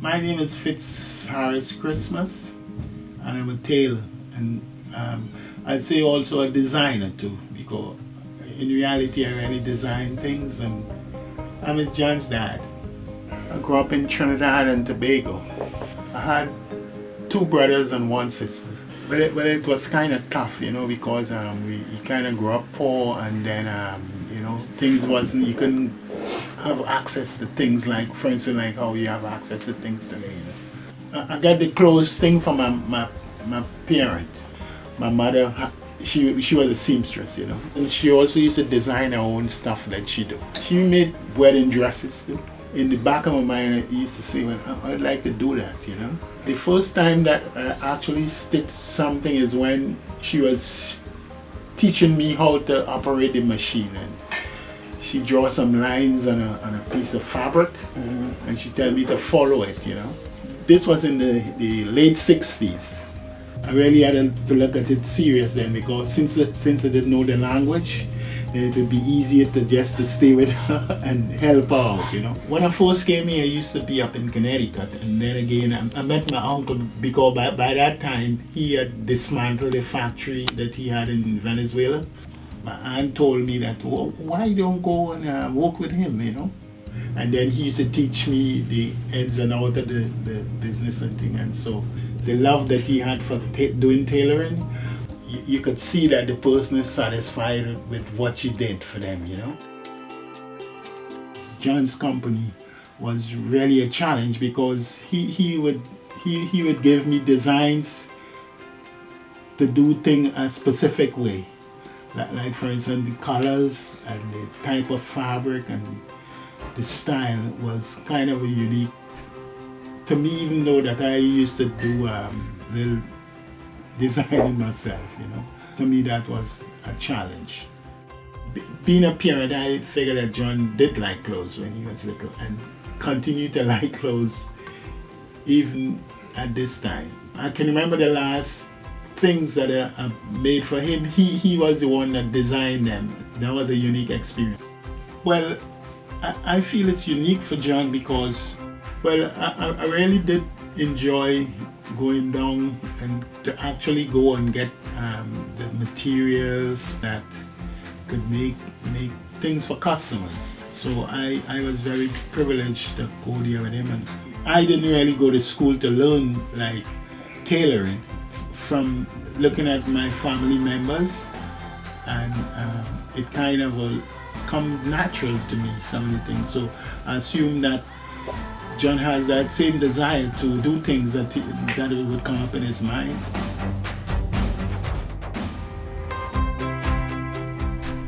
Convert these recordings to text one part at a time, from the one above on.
My name is Fitz Harris Christmas, and I'm a tailor, and I'd say also a designer too, because in reality I really design things, and I'm John's dad. I grew up in Trinidad and Tobago. I had two brothers and one sister, but it was kind of tough, because we kind of grew up poor, and then things wasn't, you couldn't have access to things like, for instance, like how you have access to things today. I got the clothes thing from my parent. My mother, she was a seamstress, and she also used to design her own stuff that she do. She made wedding dresses too. In the back of my mind, I used to say, well, I'd like to do that, The first time that I actually stitched something is when she was teaching me how to operate the machine. And she draw some lines on a piece of fabric, and she tell me to follow it, This was in the late 60s. I really had to look at it serious then, because since I didn't know the language, it would be easier to stay with her and help her out, When I first came here, I used to be up in Connecticut, and then again I met my uncle, because by that time he had dismantled the factory that he had in Venezuela. My aunt told me that, well, why don't go and work with him, And then he used to teach me the ins and outs of the business and thing. And so the love that he had for doing tailoring, you could see that the person is satisfied with what you did for them, John's company was really a challenge, because he would give me designs to do things a specific way. Like for instance, the colors and the type of fabric and the style was kind of a unique to me, even though that I used to do little designing myself, To me that was a challenge. Being a parent, I figured that John did like clothes when he was little, and continued to like clothes even at this time. I can remember the last things that I made for him. He was the one that designed them. That was a unique experience. Well, I feel it's unique for John because, well, I really did enjoy going down and to actually go and get the materials that could make things for customers. So I was very privileged to go there with him, and I didn't really go to school to learn like tailoring. From looking at my family members, and it kind of will come natural to me, some of the things. So I assume that John has that same desire to do things that it would come up in his mind.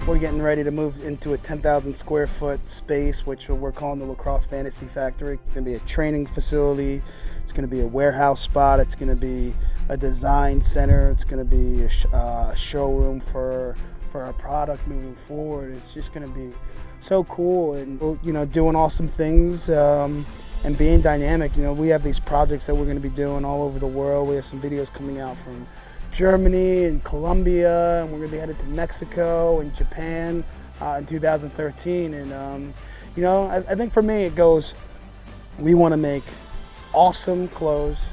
We're getting ready to move into a 10,000 square foot space, which we're calling the Lacrosse Fantasy Factory. It's going to be a training facility. It's going to be a warehouse spot. It's going to be a design center. It's going to be a showroom for our product moving forward. It's just going to be so cool, and doing awesome things and being dynamic. We have these projects that we're going to be doing all over the world. We have some videos coming out from Germany and Colombia, and we're going to be headed to Mexico and Japan in 2013. And I think for me it goes, we want to make awesome clothes,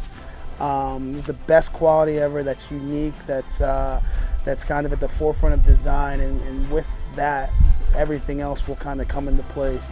the best quality ever, that's unique, that's kind of at the forefront of design, and with that everything else will kind of come into place.